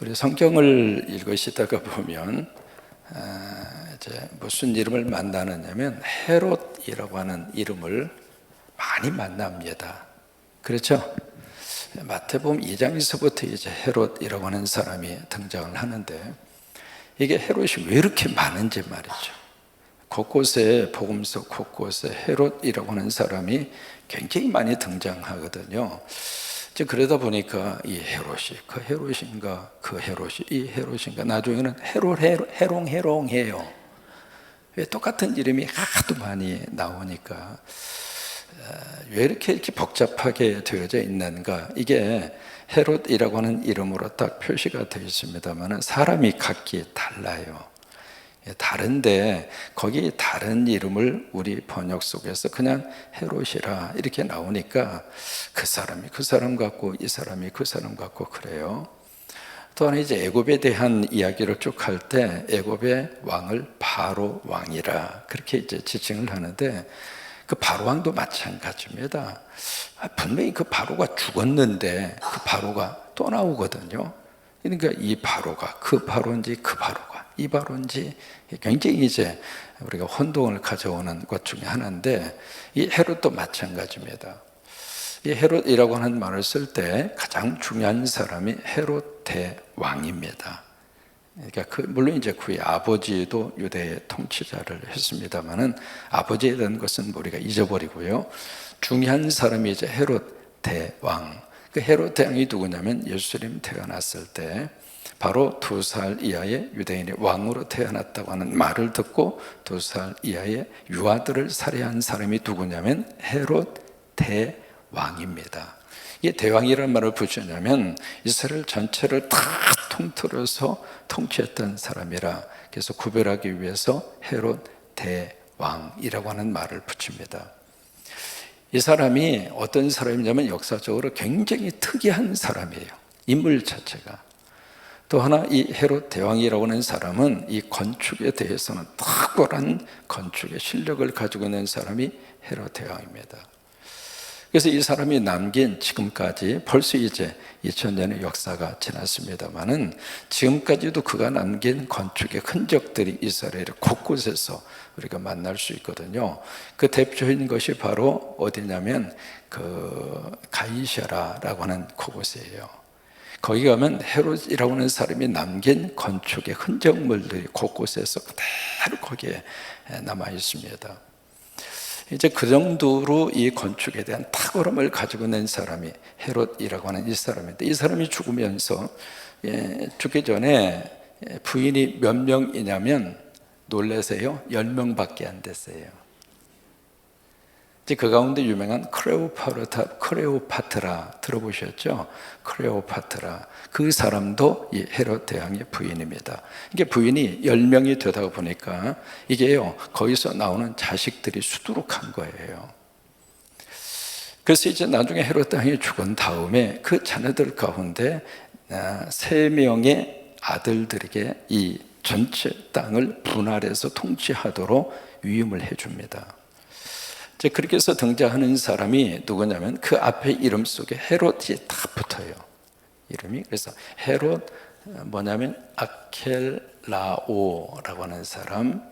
우리 성경을 읽으시다가 보면 이제 무슨 이름을 만나느냐면 헤롯이라고 하는 이름을 많이 만납니다. 그렇죠? 마태복음 2장에서부터 이제 헤롯이라고 하는 사람이 등장을 하는데, 이게 헤롯이 왜 이렇게 많은지 말이죠. 곳곳에, 복음서 곳곳에 헤롯이라고 하는 사람이 굉장히 많이 등장하거든요. 이제 그러다 보니까 이 헤롯이 그 헤롯인가, 그 헤롯이 이 헤롯인가, 나중에는 헤롱해요. 왜 똑같은 이름이 하도 많이 나오니까 왜 이렇게 복잡하게 되어져 있는가. 이게 헤롯이라고 하는 이름으로 딱 표시가 되어 있습니다만 사람이 각기 달라요. 다른데 거기 다른 이름을 우리 번역 속에서 그냥 헤롯이라 이렇게 나오니까 그 사람이 그 사람 같고 이 사람이 그 사람 같고 그래요. 또 하나 이제 애굽에 대한 이야기를 쭉 할 때 애굽의 왕을 바로 왕이라 그렇게 이제 지칭을 하는데, 그 바로 왕도 마찬가지입니다. 분명히 그 바로가 죽었는데 그 바로가 또 나오거든요. 그러니까 이 바로가 그 바로인지 그 바로가 이 바로인지 굉장히 이제 우리가 혼동을 가져오는 것 중에 하나인데, 이 헤롯도 마찬가지입니다. 이 헤롯이라고 하는 말을 쓸 때 가장 중요한 사람이 헤롯 대왕입니다. 그러니까 물론 이제 그의 아버지도 유대의 통치자를 했습니다만은 아버지에 대한 것은 우리가 잊어버리고요. 중요한 사람이 이제 헤롯 대왕. 그 헤롯 대왕이 누구냐면 예수님 태어났을 때 바로 2살 이하의 유대인의 왕으로 태어났다고 하는 말을 듣고 2살 이하의 유아들을 살해한 사람이 누구냐면 헤롯 대왕입니다. 이게 대왕이라는 말을 붙였냐면 이스라엘 전체를 다 통틀어서 통치했던 사람이라, 그래서 구별하기 위해서 헤롯 대왕이라고 하는 말을 붙입니다. 이 사람이 어떤 사람이냐면 역사적으로 굉장히 특이한 사람이에요. 인물 자체가. 또 하나 이 헤롯 대왕이라고 하는 사람은 이 건축에 대해서는 탁월한 건축의 실력을 가지고 있는 사람이 헤롯 대왕입니다. 그래서 이 사람이 남긴 지금까지 벌써 이제 2000년의 역사가 지났습니다만은 지금까지도 그가 남긴 건축의 흔적들이 이스라엘 곳곳에서 우리가 만날 수 있거든요. 그 대표인 것이 바로 어디냐면 그 가이샤라라고 하는 그곳이에요. 거기 가면 헤롯이라고 하는 사람이 남긴 건축의 흔적물들이 곳곳에서 그대로 거기에 남아 있습니다. 이제 그 정도로 이 건축에 대한 탁월함을 가지고 있는 사람이 헤롯이라고 하는 이 사람인데, 이 사람이 죽으면서 죽기 전에 부인이 몇 명이냐면 놀라세요? 10명밖에 안 됐어요. 이제 그 가운데 유명한 크레오파트라 들어보셨죠? 크레오파트라, 그 사람도 이 헤롯 대왕의 부인입니다. 이게 부인이 10명이 되다 보니까 이게요, 거기서 나오는 자식들이 수두룩한 거예요. 그래서 이제 나중에 헤롯 대왕이 죽은 다음에 그 자녀들 가운데 3명의 아들들에게 이 전체 땅을 분할해서 통치하도록 위임을 해줍니다. 이제 그렇게 해서 등장하는 사람이 누구냐면 그 앞에 이름 속에 헤롯이 다 붙어요. 이름이. 그래서 헤롯 뭐냐면 아켈라오라고 하는 사람,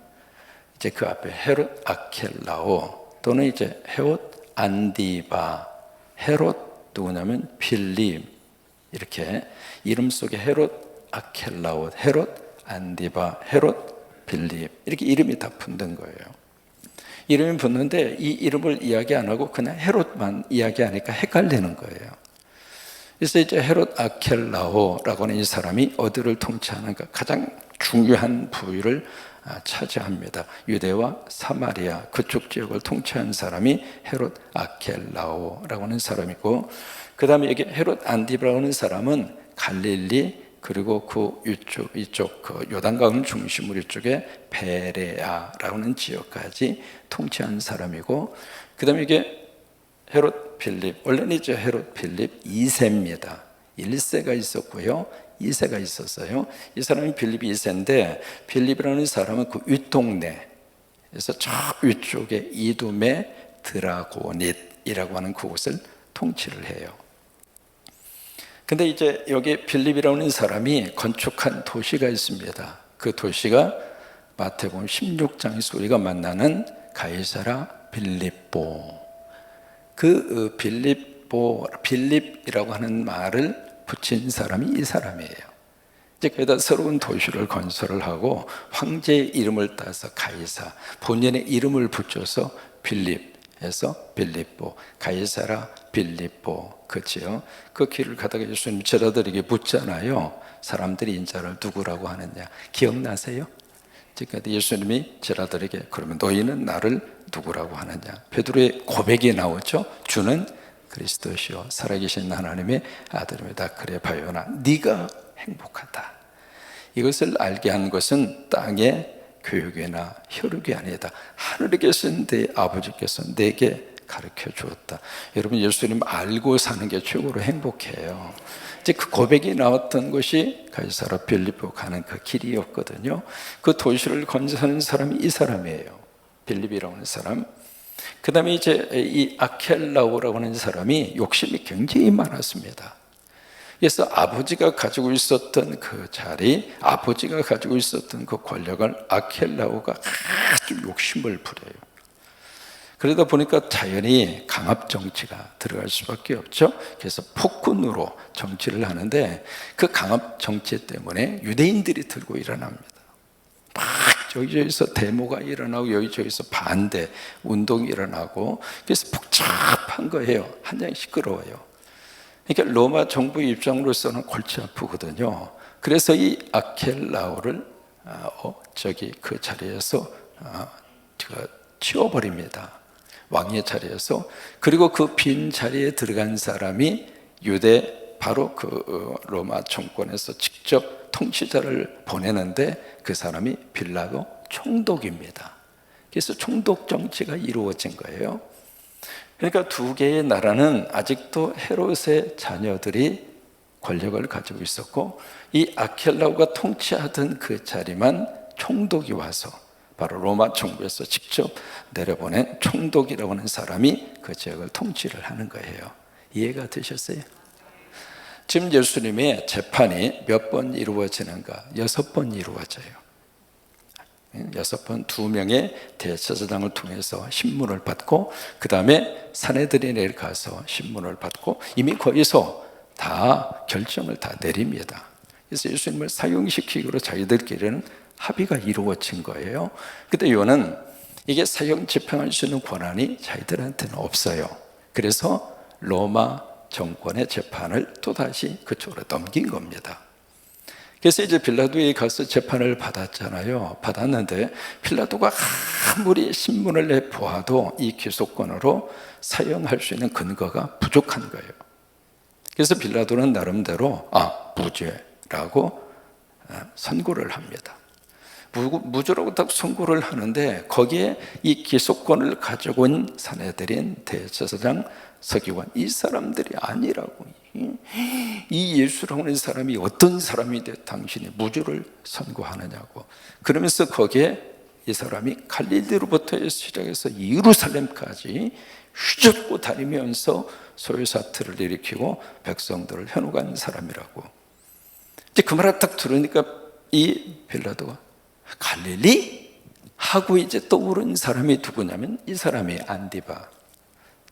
이제 그 앞에 헤롯 아켈라오, 또는 이제 헤롯 안디바, 헤롯 누구냐면 빌립, 이렇게 이름 속에 헤롯 아켈라오, 헤롯 안디바, 헤롯 빌립, 이렇게 이름이 다 붙는 거예요. 이름이 붙는데 이 이름을 이야기 안 하고 그냥 헤롯만 이야기하니까 헷갈리는 거예요. 그래서 이제 헤롯 아켈라오라고 하는 이 사람이 어디를 통치하는가, 가장 중요한 부위를 차지합니다. 유대와 사마리아 그쪽 지역을 통치한 사람이 헤롯 아켈라오라고 하는 사람이고, 그 다음에 여기 헤롯 안디바라고 하는 사람은 갈릴리, 그리고 그 이쪽 그 요단강 중심으로 이쪽에 베레아라고 하는 지역까지 통치한 사람이고, 그 다음에 이게 헤롯 빌립, 원래는 이제 헤롯 빌립 2세입니다. 1세가 있었고요, 2세가 있었어요. 이 사람이 빌립 2세인데, 빌립이라는 사람은 그 윗동네, 그래서 저 위쪽에 이둠의 드라고닛이라고 하는 그곳을 통치를 해요. 근데 이제 여기 빌립이라는 사람이 건축한 도시가 있습니다. 그 도시가 마태복음 16장에서 우리가 만나는 가이사라 빌립보. 그 빌립이라고 하는 말을 붙인 사람이 이 사람이에요. 이제 거기다 새로운 도시를 건설을 하고 황제의 이름을 따서 가이사, 본인의 이름을 붙여서 빌립에서 빌립보, 가이사라 빌립보, 그렇지요? 그 길을 가다가 예수님 제자들에게 묻잖아요. 사람들이 인자를 누구라고 하느냐 기억나세요? 그러니까 예수님이 제자들에게 그러면 너희는 나를 누구라고 하느냐? 베드로의 고백이 나오죠. 주는 그리스도시요 살아계신 하나님의 아들입니다. 그래 봐요나 네가 행복하다. 이것을 알게 한 것은 땅의 교육이나 혈육이 아니다. 하늘에 계신 내 아버지께서 내게 가르쳐 주었다. 여러분 예수님 알고 사는 게 최고로 행복해요. 이제 그 고백이 나왔던 것이 가이사라 빌립보 가는 그 길이었거든요. 그 도시를 건설하는 사람이 이 사람이에요. 빌립이라고 하는 사람. 그 다음에 이제 이 아켈라오라고 하는 사람이 욕심이 굉장히 많았습니다. 그래서 아버지가 가지고 있었던 그 자리, 아버지가 가지고 있었던 그 권력을 아켈라오가 아주 욕심을 부려요. 그러다 보니까 자연히 강압 정치가 들어갈 수밖에 없죠. 그래서 폭군으로 정치를 하는데 그 강압 정치 때문에 유대인들이 들고 일어납니다. 막 여기저기서 데모가 일어나고 여기저기서 반대 운동이 일어나고 그래서 복잡한 거예요. 한장 시끄러워요. 그러니까 로마 정부 입장으로서는 골치 아프거든요. 그래서 이 아켈라오를 그 자리에서 치워버립니다. 왕의 자리에서. 그리고 그 빈 자리에 들어간 사람이 바로 그 로마 정권에서 직접 통치자를 보내는데 그 사람이 빌라도 총독입니다. 그래서 총독 정치가 이루어진 거예요. 그러니까 두 개의 나라는 아직도 헤롯의 자녀들이 권력을 가지고 있었고 이 아켈라오가 통치하던 그 자리만 총독이 와서 바로 로마 정부에서 직접 내려보낸 총독이라고 하는 사람이 그 지역을 통치를 하는 거예요. 이해가 되셨어요? 지금 예수님의 재판이 몇 번 이루어지는가? 6번 이루어져요. 6번 2명의 대제사장을 통해서 신문을 받고 그 다음에 산헤드린에 가서 신문을 받고 이미 거기서 다 결정을 다 내립니다. 그래서 예수님을 사형시키기로 자기들끼리는 합의가 이루어진 거예요. 근데 이거는 이게 사형 집행할 수 있는 권한이 자기들한테는 없어요. 그래서 로마 정권의 재판을 또다시 그쪽으로 넘긴 겁니다. 그래서 이제 빌라도에 가서 재판을 받았잖아요. 받았는데 빌라도가 아무리 신문을 내보아도 이 기소권으로 사형할 수 있는 근거가 부족한 거예요. 그래서 빌라도는 나름대로 무죄라고 선고를 합니다. 무죄라고 딱 선고를 하는데 거기에 이 기소권을 가지고 온 산헤드린 대제사장 서기관 이 사람들이 아니라고. 이 예수라고 하는 사람이 어떤 사람인데 당신이 무죄를 선고하느냐고. 그러면서 거기에 이 사람이 갈릴리로부터 시작해서 예루살렘까지 휘젓고 다니면서 소요사태를 일으키고 백성들을 현혹한 사람이라고. 이제 그 말을 딱 들으니까 이 빌라도가 갈릴리? 하고 이제 떠오른 사람이 누구냐면 이 사람이 안디바.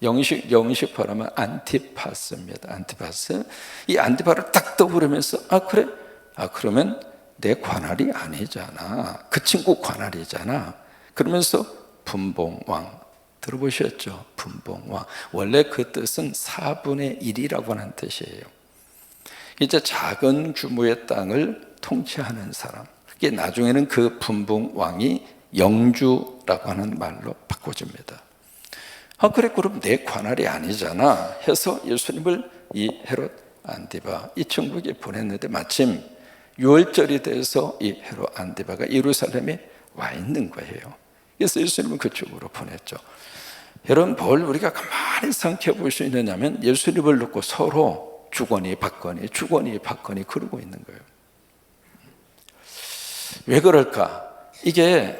영식 발음은 안티파스입니다. 안티파스. 이 안티파를 딱 떠오르면서 그래? 그러면 내 관할이 아니잖아. 그 친구 관할이잖아. 그러면서 분봉왕 들어보셨죠? 분봉왕. 원래 그 뜻은 4분의 1이라고 하는 뜻이에요. 이제 작은 규모의 땅을 통치하는 사람. 이게 나중에는 그 분봉왕이 영주라고 하는 말로 바꿔줍니다. 그래 그럼 내 관할이 아니잖아 해서 예수님을 이 헤롯 안디바 이 천국에 보냈는데 마침 6월절이 돼서 이 헤롯 안디바가 예루살렘에 와 있는 거예요. 그래서 예수님은 그쪽으로 보냈죠. 여러분 뭘 우리가 가만히 생각해 볼 수 있느냐면 예수님을 놓고 서로 주거니 받거니 그러고 있는 거예요. 왜 그럴까? 이게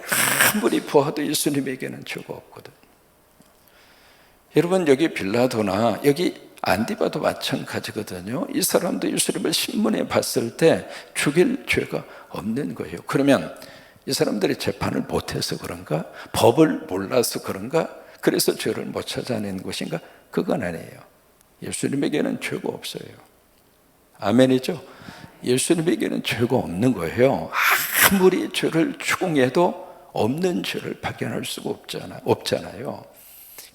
아무리 보아도 예수님에게는 죄가 없거든. 여러분 여기 빌라도나 여기 안디바도 마찬가지거든요. 이 사람도 예수님을 신문에 봤을 때 죽일 죄가 없는 거예요. 그러면 이 사람들이 재판을 못해서 그런가? 법을 몰라서 그런가? 그래서 죄를 못 찾아낸 것인가? 그건 아니에요. 예수님에게는 죄가 없어요. 아멘이죠? 예수님에게는 죄가 없는 거예요. 아무리 죄를 추궁해도 없는 죄를 발견할 수가 없잖아요.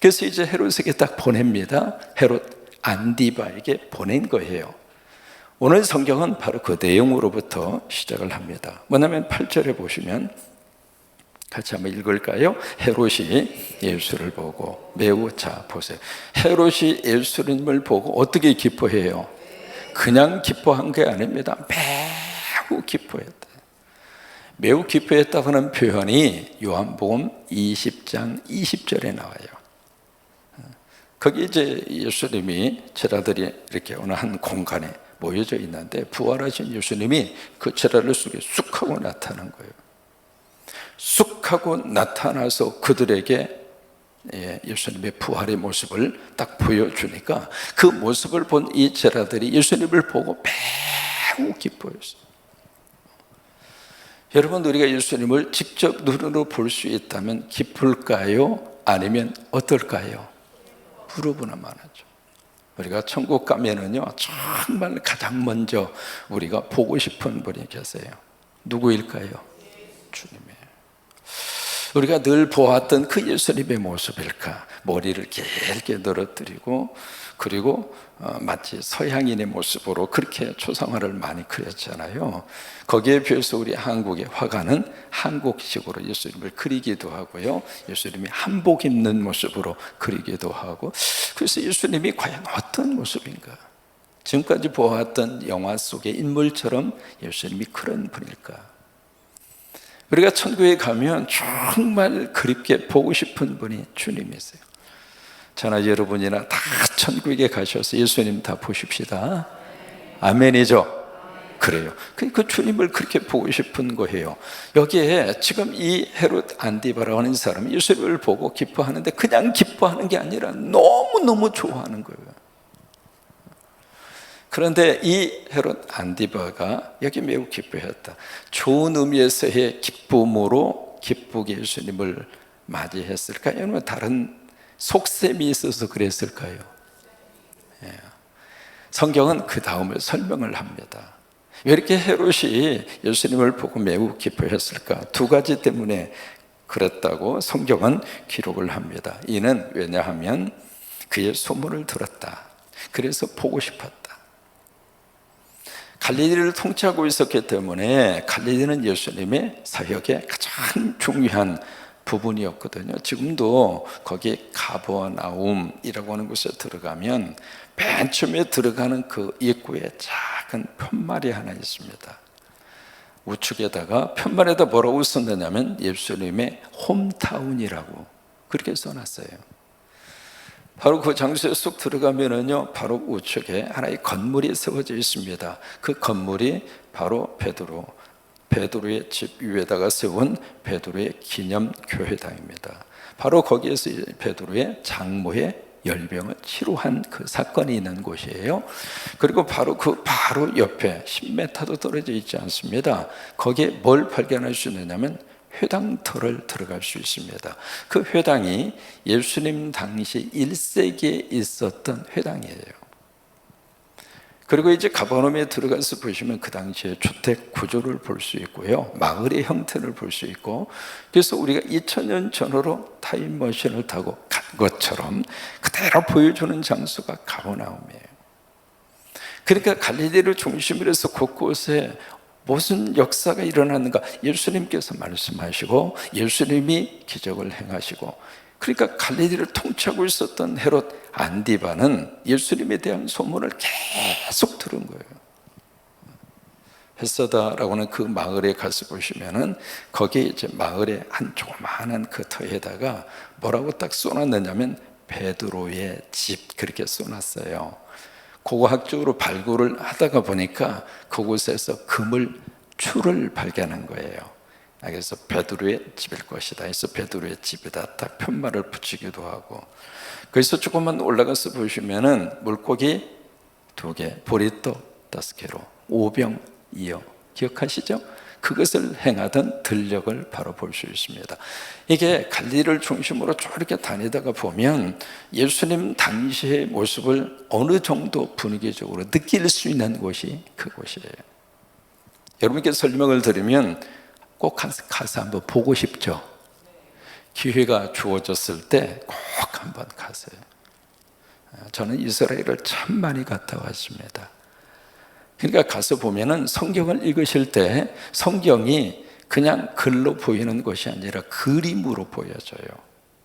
그래서 이제 헤롯에게 딱 보냅니다. 헤롯 안디바에게 보낸 거예요. 오늘 성경은 바로 그 내용으로부터 시작을 합니다. 뭐냐면 8절에 보시면 같이 한번 읽을까요? 헤롯이 예수를 보고 매우, 자 보세요. 헤롯이 예수님을 보고 어떻게 기뻐해요? 그냥 기뻐한 게 아닙니다. 매우 기뻐했다. 매우 기뻐했다고 하는 표현이 요한복음 20장 20절에 나와요. 거기 이제 예수님이 제자들이 이렇게 어느 한 공간에 모여져 있는데 부활하신 예수님이 그 제자들 속에 쑥 하고 나타난 거예요. 쑥 하고 나타나서 그들에게 예수님의 부활의 모습을 딱 보여주니까 그 모습을 본 이 제자들이 예수님을 보고 매우 기뻐했어요. 여러분, 우리가 예수님을 직접 눈으로 볼 수 있다면 기쁠까요? 아니면 어떨까요? 부르부나 만하죠. 우리가 천국 가면은요, 정말 가장 먼저 우리가 보고 싶은 분이 계세요. 누구일까요? 주님이에요. 우리가 늘 보았던 그 예수님의 모습일까? 머리를 길게 늘어뜨리고, 그리고 마치 서양인의 모습으로 그렇게 초상화를 많이 그렸잖아요. 거기에 비해서 우리 한국의 화가는 한국식으로 예수님을 그리기도 하고요, 예수님이 한복 입는 모습으로 그리기도 하고. 그래서 예수님이 과연 어떤 모습인가? 지금까지 보았던 영화 속의 인물처럼 예수님이 그런 분일까? 우리가 천국에 가면 정말 그립게 보고 싶은 분이 주님이세요. 저나 여러분이나 다 천국에 가셔서 예수님 다 보십시다. 아멘이죠? 그래요. 그 주님을 그렇게 보고 싶은 거예요. 여기에 지금 이 헤롯 안디바라고 하는 사람이 예수님을 보고 기뻐하는데 그냥 기뻐하는 게 아니라 너무너무 좋아하는 거예요. 그런데 이 헤롯 안디바가 여기 매우 기뻐했다. 좋은 의미에서의 기쁨으로 기쁘게 예수님을 맞이했을까요? 아니면 다른 속셈이 있어서 그랬을까요? 성경은 그 다음을 설명을 합니다. 왜 이렇게 헤롯이 예수님을 보고 매우 기뻐했을까? 두 가지 때문에 그랬다고 성경은 기록을 합니다. 이는 왜냐하면 그의 소문을 들었다. 그래서 보고 싶었다. 갈릴리를 통치하고 있었기 때문에 갈릴리는 예수님의 사역의 가장 중요한 부분이었거든요. 지금도 거기 가버나움이라고 하는 곳에 들어가면 맨 처음에 들어가는 그 입구에 작은 편말이 하나 있습니다. 우측에다가 편말에다 뭐라고 썼느냐면 예수님의 홈타운이라고 그렇게 써놨어요. 바로 그 장소에 쏙 들어가면은요, 바로 우측에 하나의 건물이 세워져 있습니다. 그 건물이 바로 베드로의 집 위에다가 세운 베드로의 기념교회당입니다. 바로 거기에서 베드로의 장모의 열병을 치료한 그 사건이 있는 곳이에요. 그리고 바로 바로 옆에 10m도 떨어져 있지 않습니다. 거기에 뭘 발견할 수 있느냐면 회당터를 들어갈 수 있습니다. 그 회당이 예수님 당시 1세기에 있었던 회당이에요. 그리고 이제 가버나움에 들어가서 보시면 그 당시에 주택 구조를 볼 수 있고요, 마을의 형태를 볼 수 있고, 그래서 우리가 2000년 전으로 타임머신을 타고 간 것처럼 그대로 보여주는 장소가 가버나움이에요. 그러니까 갈릴리를 중심으로 해서 곳곳에 무슨 역사가 일어났는가? 예수님께서 말씀하시고 예수님이 기적을 행하시고, 그러니까 갈릴리를 통치하고 있었던 헤롯 안디바는 예수님에 대한 소문을 계속 들은 거예요. 햇사다라고 하는 그 마을에 가서 보시면은 거기에 이제 마을에 한 조그마한 그 터에다가 뭐라고 딱 써놨느냐면 베드로의 집, 그렇게 써놨어요. 고고학적으로 발굴을 하다가 보니까 그곳에서 그물줄을 발견한 거예요. 그래서 베드로의 집일 것이다 해서 베드로의 집에다 딱 편말을 붙이기도 하고, 그래서 조금만 올라가서 보시면은 물고기 2개, 보리떡 5개로 오병이어, 기억하시죠? 그것을 행하던 들력을 바로 볼 수 있습니다. 이게 갈릴리를 중심으로 쭉 이렇게 다니다가 보면 예수님 당시의 모습을 어느 정도 분위기적으로 느낄 수 있는 곳이 그곳이에요. 여러분께 설명을 드리면 꼭 가서 한번 보고 싶죠? 기회가 주어졌을 때 꼭 한번 가세요. 저는 이스라엘을 참 많이 갔다 왔습니다. 그러니까 가서 보면은 성경을 읽으실 때 성경이 그냥 글로 보이는 것이 아니라 그림으로 보여져요.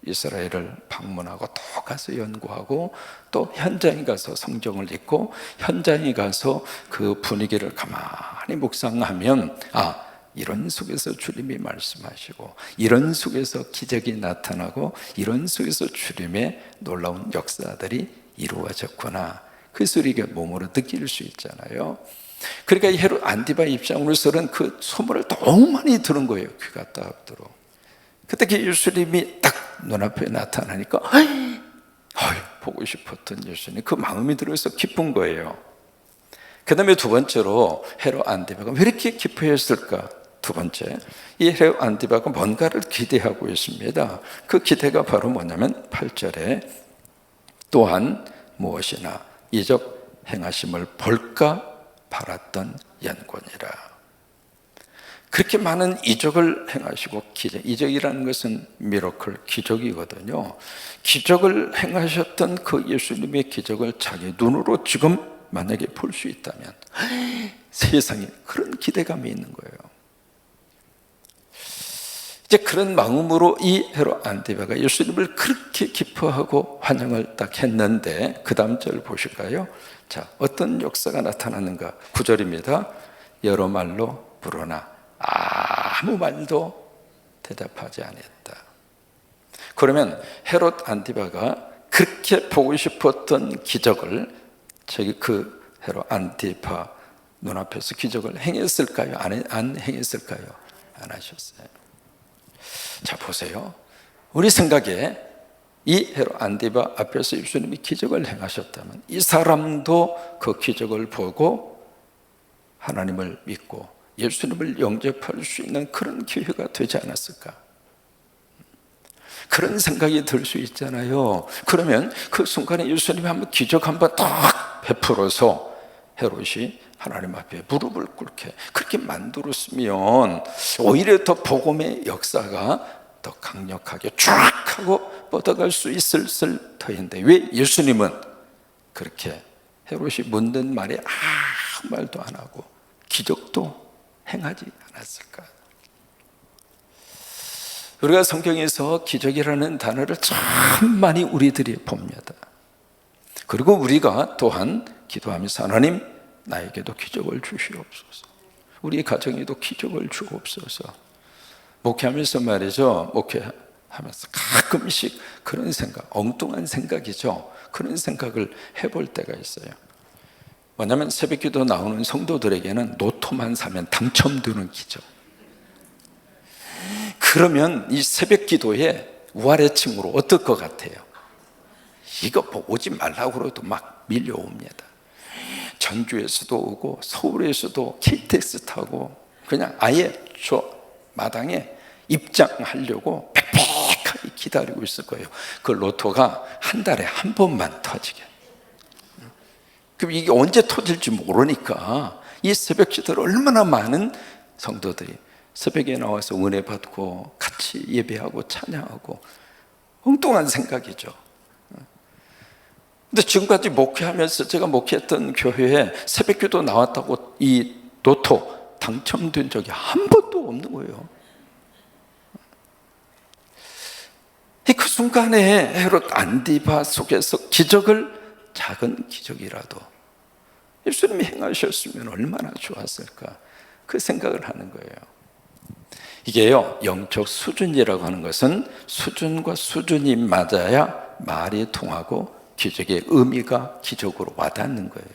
이스라엘을 방문하고 또 가서 연구하고 또 현장에 가서 성경을 읽고 현장에 가서 그 분위기를 가만히 묵상하면 이런 속에서 주님이 말씀하시고 이런 속에서 기적이 나타나고 이런 속에서 주님의 놀라운 역사들이 이루어졌구나, 그 소리가 몸으로 느낄 수 있잖아요. 그러니까 이 헤롯 안티바 입장으로서는 그 소문을 너무 많이 들은 거예요. 귀가 따갑도록. 그때 예수님이 딱 눈앞에 나타나니까 보고 싶었던 예수님, 그 마음이 들어서 기쁜 거예요. 그 다음에 두 번째로 헤롯 안티바가 왜 이렇게 기뻐했을까? 두 번째, 이 헤롯 안티바가 뭔가를 기대하고 있습니다. 그 기대가 바로 뭐냐면 8절에 또한 무엇이나 이적 행하심을 볼까 바랐던 연곤이라. 그렇게 많은 이적을 행하시고, 이적이라는 것은 미러클, 기적이거든요. 기적을 행하셨던 그 예수님의 기적을 자기 눈으로 지금 만약에 볼 수 있다면 세상에 그런 기대감이 있는 거예요. 이제 그런 마음으로 이 헤롯 안티바가 예수님을 그렇게 기뻐하고 환영을 딱 했는데, 그 다음 절 보실까요? 자, 어떤 역사가 나타나는가? 9절입니다. 여러 말로 부르나 아무 말도 대답하지 않았다. 그러면 헤롯 안티바가 그렇게 보고 싶었던 기적을 그 헤롯 안티파 눈앞에서 기적을 행했을까요? 안 행했을까요? 안 하셨어요. 자, 보세요. 우리 생각에 이 헤롯 안티바 앞에서 예수님이 기적을 행하셨다면 이 사람도 그 기적을 보고 하나님을 믿고 예수님을 영접할 수 있는 그런 기회가 되지 않았을까? 그런 생각이 들 수 있잖아요. 그러면 그 순간에 예수님이 한번 기적 한번 딱 베풀어서 헤롯이 하나님 앞에 무릎을 꿇게 그렇게 만들었으면 오히려 더 복음의 역사가 더 강력하게 쫙 하고 뻗어갈 수 있을 터인데, 왜 예수님은 그렇게 헤롯이 묻는 말에 아무 말도 안 하고 기적도 행하지 않았을까? 우리가 성경에서 기적이라는 단어를 참 많이 우리들이 봅니다. 그리고 우리가 또한 기도하면서 하나님, 나에게도 기적을 주시옵소서, 우리 가정에도 기적을 주옵소서. 목회하면서 말이죠, 목회하면서 가끔씩 그런 생각, 엉뚱한 생각이죠, 그런 생각을 해볼 때가 있어요. 뭐냐면 새벽기도 나오는 성도들에게는 로또만 사면 당첨되는 기적. 그러면 이 새벽기도에 우아래층으로 어떨 것 같아요? 이거 오지 말라고 그래도 막 밀려옵니다. 전주에서도 오고 서울에서도 KTX 타고 그냥 아예 저 마당에 입장하려고 빽빽하게 기다리고 있을 거예요. 그 로또가 한 달에 한 번만 터지게. 그럼 이게 언제 터질지 모르니까 이 새벽 기도를 얼마나 많은 성도들이 새벽에 나와서 은혜 받고 같이 예배하고 찬양하고, 엉뚱한 생각이죠. 근데 지금까지 목회하면서 제가 목회했던 교회에 새벽기도 나왔다고 이 로또 당첨된 적이 한 번도 없는 거예요. 그 순간에 헤롯 안티바 속에서 기적을, 작은 기적이라도 예수님이 행하셨으면 얼마나 좋았을까, 그 생각을 하는 거예요. 이게요, 영적 수준이라고 하는 것은 수준과 수준이 맞아야 말이 통하고 기적의 의미가 기적으로 와닿는 거예요.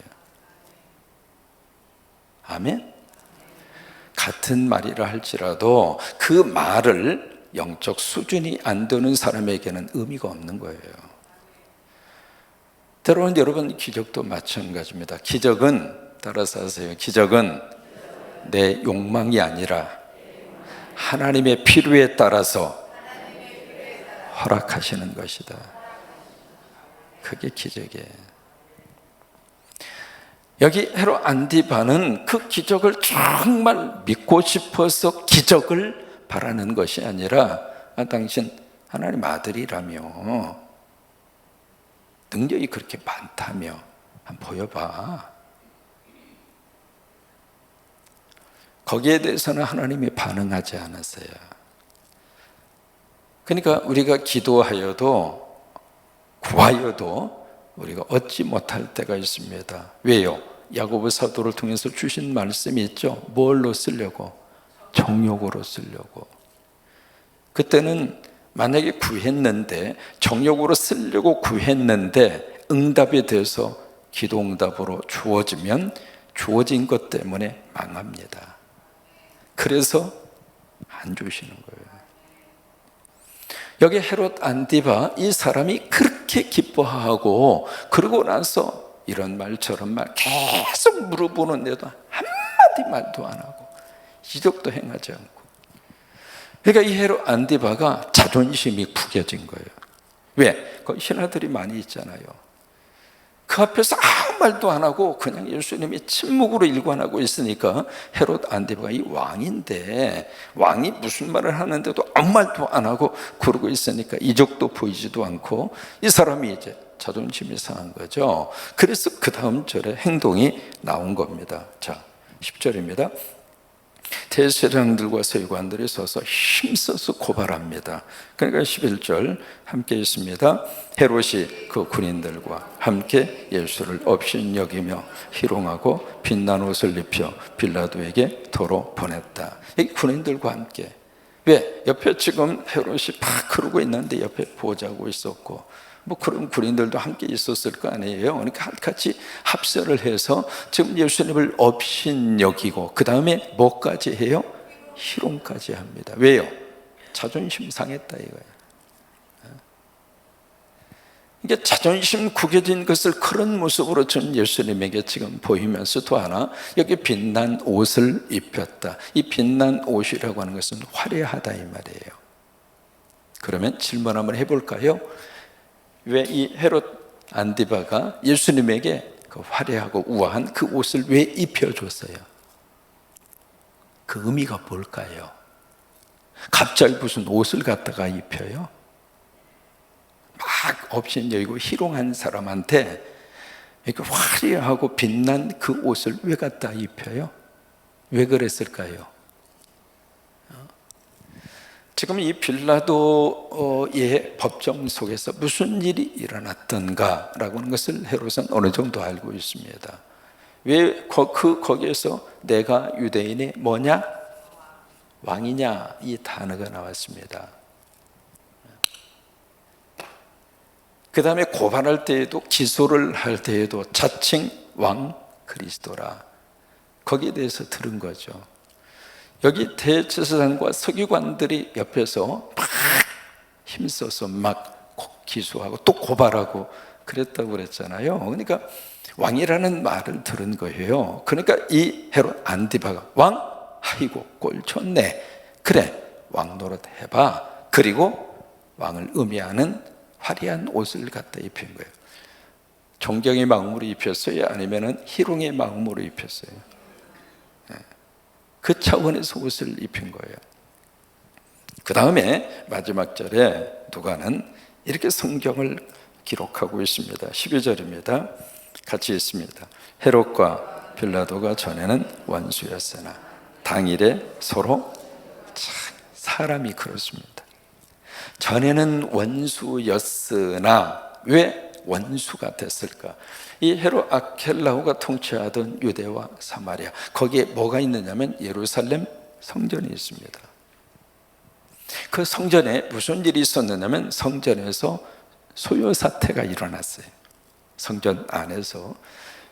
아멘? 같은 말이라 할지라도 그 말을 영적 수준이 안 되는 사람에게는 의미가 없는 거예요. 때로는 여러분 기적도 마찬가지입니다. 기적은, 따라서 하세요, 기적은 내 욕망이 아니라 하나님의 필요에 따라서 허락하시는 것이다. 그게 기적이에요. 여기 헤롯 안디바는 그 기적을 정말 믿고 싶어서 기적을 바라는 것이 아니라, 당신 하나님 아들이라며, 능력이 그렇게 많다며 한번 보여봐. 거기에 대해서는 하나님이 반응하지 않았어요. 그러니까 우리가 기도하여도 구하여도 우리가 얻지 못할 때가 있습니다. 왜요? 야고보 사도를 통해서 주신 말씀이 있죠. 뭘로 쓰려고? 정욕으로 쓰려고. 그때는 만약에 구했는데, 정욕으로 쓰려고 구했는데 응답에 대해서 기도 응답으로 주어지면 주어진 것 때문에 망합니다. 그래서 안 주시는 거예요. 여기 헤롯 안디바, 이 사람이 그렇게 기뻐하고 그러고 나서 이런 말 저런 말 계속 물어보는데도 한마디 말도 안 하고 기적도 행하지 않고. 그러니까 이 헤롯 안디바가 자존심이 구겨진 거예요. 왜? 거기 신하들이 많이 있잖아요. 그 앞에서 아무 말도 안 하고 그냥 예수님이 침묵으로 일관하고 있으니까 헤롯 안디바가 이 왕인데, 왕이 무슨 말을 하는데도 아무 말도 안 하고 그러고 있으니까 이적도 보이지도 않고, 이 사람이 이제 자존심이 상한 거죠. 그래서 그 다음 절에 행동이 나온 겁니다. 자, 10절입니다. 대제사장들과 서기관들이 서서 힘써서 고발합니다. 그러니까 11절 함께 있습니다. 헤롯이 그 군인들과 함께 예수를 업신여기며 희롱하고 빛난 옷을 입혀 빌라도에게 도로 보냈다. 이 군인들과 함께. 왜? 옆에 지금 헤롯이 막 그러고 있는데 옆에 보호자고 있었고, 뭐 그런 군인들도 함께 있었을 거 아니에요. 그러니까 같이 합세를 해서 지금 예수님을 업신여기고, 그 다음에 뭐까지 해요? 희롱까지 합니다. 왜요? 자존심 상했다 이거예요. 이게 자존심 구겨진 것을 그런 모습으로 전 예수님에게 지금 보이면서 또 하나, 여기 빛난 옷을 입혔다. 이 빛난 옷이라고 하는 것은 화려하다 이 말이에요. 그러면 질문 한번 해볼까요? 왜 이 헤롯 안디바가 예수님에게 그 화려하고 우아한 그 옷을 왜 입혀줬어요? 그 의미가 뭘까요? 갑자기 무슨 옷을 갖다가 입혀요? 막 업신여기고 희롱한 사람한테 이렇게 화려하고 빛난 그 옷을 왜 갖다 입혀요? 왜 그랬을까요? 지금 이 빌라도의 법정 속에서 무슨 일이 일어났던가라고 하는 것을 헤롯은 어느 정도 알고 있습니다. 왜 거기에서 내가 유대인의 뭐냐? 왕이냐? 이 단어가 나왔습니다. 그 다음에 고발할 때에도, 기소를 할 때에도 자칭 왕 그리스도라, 거기에 대해서 들은 거죠. 여기 대제사장과 서기관들이 옆에서 막 힘써서 막 기소하고 또 고발하고 그랬다고 그랬잖아요. 그러니까 왕이라는 말을 들은 거예요. 그러니까 이 헤롯 안디바가 왕? 아이고 꼴 좋네. 그래, 왕 노릇 해봐. 그리고 왕을 의미하는 화려한 옷을 갖다 입힌 거예요. 존경의 마음으로 입혔어요? 아니면 희롱의 마음으로 입혔어요? 그 차원에서 옷을 입힌 거예요. 그 다음에 마지막 절에 누가는 이렇게 성경을 기록하고 있습니다. 12절입니다. 같이 있습니다. 헤롯과 빌라도가 전에는 원수였으나 당일에 서로, 사람이 그렇습니다. 전에는 원수였으나 왜 원수가 됐을까? 이 헤롯 아켈라오가 통치하던 유대와 사마리아, 거기에 뭐가 있느냐면 예루살렘 성전이 있습니다. 그 성전에 무슨 일이 있었느냐면 성전에서 소요 사태가 일어났어요. 성전 안에서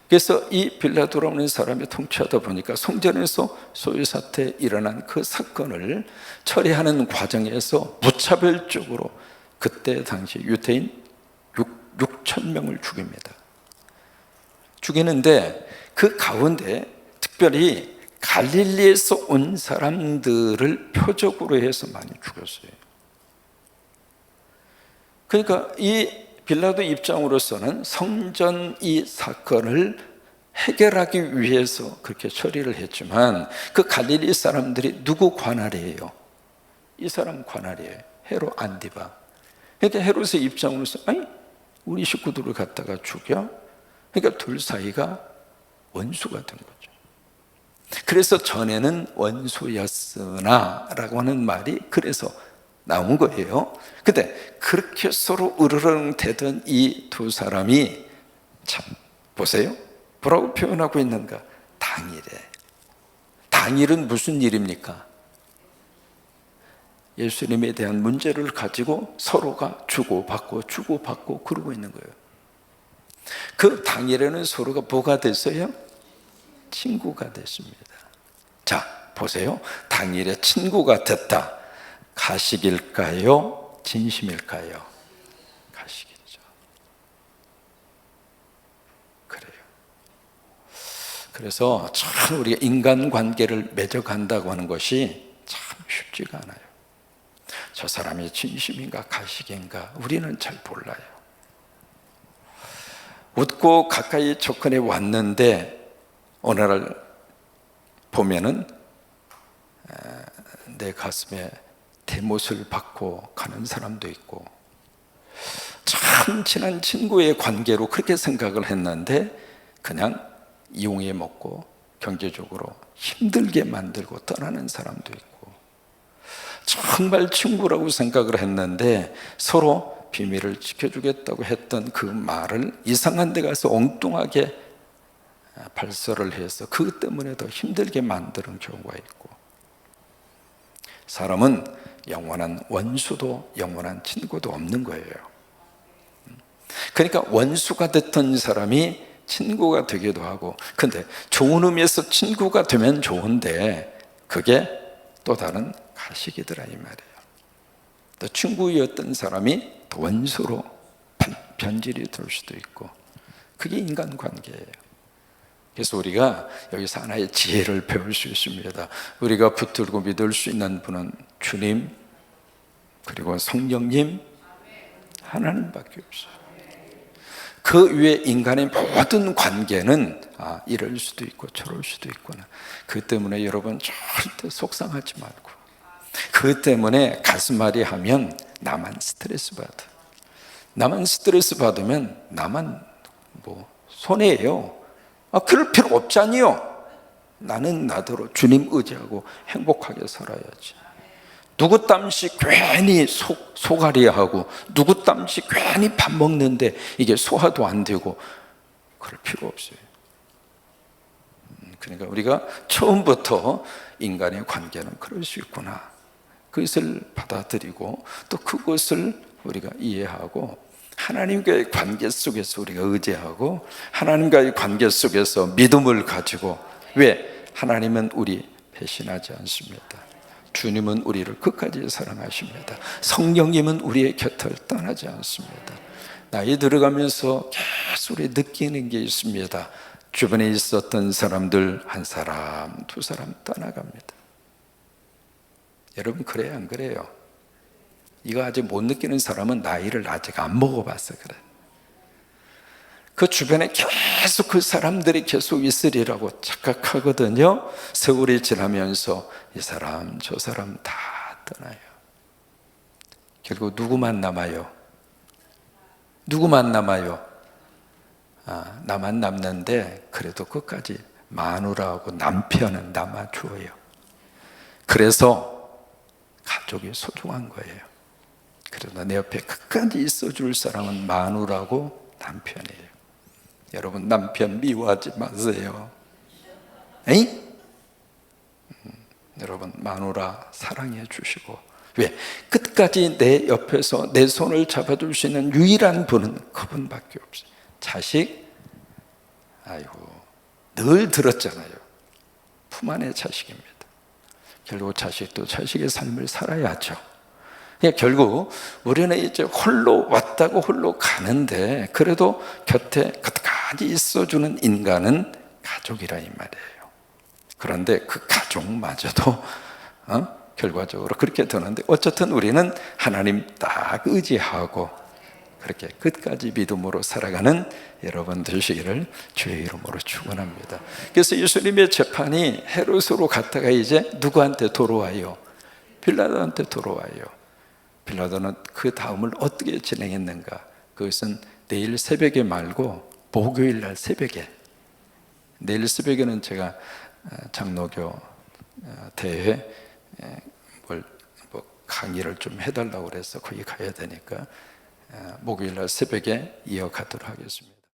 그래서 이 빌라도라는 사람이 통치하다 보니까 성전에서 소유사태 일어난 그 사건을 처리하는 과정에서 무차별적으로 그때 당시 유대인 6천 명을 죽입니다. 죽이는데 그 가운데 특별히 갈릴리에서 온 사람들을 표적으로 해서 많이 죽였어요. 그러니까 이 빌라도 입장으로서는 성전 이 사건을 해결하기 위해서 그렇게 처리를 했지만 그 갈릴리 사람들이 누구 관할이에요? 이 사람 관할이에요. 헤롯 안디바. 그러니까 헤롯의 입장으로서 아니 우리 식구들을 갖다가 죽여? 그러니까 둘 사이가 원수가 된 거죠. 그래서 전에는 원수였으나 라고 하는 말이 그래서 나온 거예요. 근데 그렇게 서로 으르렁대던 이 두 사람이 참 보세요. 뭐라고 표현하고 있는가? 당일에. 당일은 무슨 일입니까? 예수님에 대한 문제를 가지고 서로가 주고받고 그러고 있는 거예요. 그 당일에는 서로가 뭐가 됐어요? 친구가 됐습니다. 자, 보세요. 당일에 친구가 됐다. 가식일까요? 진심일까요? 가식이죠. 그래요. 그래서 참 우리가 인간관계를 맺어간다고 하는 것이 참 쉽지가 않아요. 저 사람이 진심인가 가식인가 우리는 잘 몰라요. 웃고 가까이 접근해 왔는데 어느 날 보면은 내 가슴에 대못을 받고 가는 사람도 있고, 참 친한 친구의 관계로 그렇게 생각을 했는데 그냥 이용해 먹고 경제적으로 힘들게 만들고 떠나는 사람도 있고, 정말 친구라고 생각을 했는데 서로 비밀을 지켜주겠다고 했던 그 말을 이상한 데 가서 엉뚱하게 발설을 해서 그것 때문에 더 힘들게 만드는 경우가 있고, 사람은 영원한 원수도 영원한 친구도 없는 거예요. 그러니까 원수가 됐던 사람이 친구가 되기도 하고, 근데 좋은 의미에서 친구가 되면 좋은데 그게 또 다른 가식이더라 이 말이에요. 또 친구였던 사람이 또 원수로 변질이 될 수도 있고, 그게 인간관계예요. 그래서 우리가 여기서 하나의 지혜를 배울 수 있습니다. 우리가 붙들고 믿을 수 있는 분은 주님, 그리고 성령님, 하나님밖에 없어요. 그 위에 인간의 모든 관계는 이럴 수도 있고 저럴 수도 있구나. 그 때문에 여러분 절대 속상하지 말고, 그 때문에 가슴앓이 하면 나만 스트레스 받아. 나만 스트레스 받으면 나만 손해예요. 그럴 필요 없잖아요. 나는 나대로 주님 의지하고 행복하게 살아야지. 누구 땀씩 괜히 속앓이하고 누구 땀씩 괜히 밥 먹는데 이게 소화도 안 되고 그럴 필요 없어요. 그러니까 우리가 처음부터 인간의 관계는 그럴 수 있구나, 그것을 받아들이고 또 그것을 우리가 이해하고 하나님과의 관계 속에서 우리가 의지하고 하나님과의 관계 속에서 믿음을 가지고, 왜? 하나님은 우리 배신하지 않습니다. 주님은 우리를 끝까지 사랑하십니다. 성령님은 우리의 곁을 떠나지 않습니다. 나이 들어가면서 계속 우리 느끼는 게 있습니다. 주변에 있었던 사람들 한 사람, 두 사람 떠나갑니다. 여러분 그래요, 안 그래요? 이거 아직 못 느끼는 사람은 나이를 아직 안 먹어봐서 그래. 그 주변에 계속 그 사람들이 계속 있으리라고 착각하거든요. 세월이 지나면서 이 사람 저 사람 다 떠나요. 결국 누구만 남아요? 누구만 남아요? 나만 남는데 그래도 끝까지 마누라하고 남편은 남아줘요. 그래서 가족이 소중한 거예요. 그러나 내 옆에 끝까지 있어줄 사람은 마누라고 남편이에요. 여러분 남편 미워하지 마세요. 에이? 여러분 마누라 사랑해 주시고, 왜? 끝까지 내 옆에서 내 손을 잡아줄 수 있는 유일한 분은 그분밖에 없어요. 자식 아이고, 늘 들었잖아요. 품 안의 자식입니다. 결국 자식도 자식의 삶을 살아야죠. 그러니까 결국 우리는 이제 홀로 왔다고 홀로 가는데, 그래도 곁에 끝까지 있어주는 인간은 가족이라 이 말이에요. 그런데 그 가족마저도 결과적으로 그렇게 되는데, 어쨌든 우리는 하나님 딱 의지하고 그렇게 끝까지 믿음으로 살아가는 여러분 되시기를 주의 이름으로 축원합니다. 그래서 예수님의 재판이 헤롯으로 갔다가 이제 누구한테 돌아와요? 빌라도한테 돌아와요. 빌라도는 그 다음을 어떻게 진행했는가? 그것은 내일 새벽에 말고 목요일 날 새벽에, 내일 새벽에는 제가 장로교 대회 뭐 강의를 좀 해달라고 그래서 거기 가야 되니까 목요일 날 새벽에 이어가도록 하겠습니다.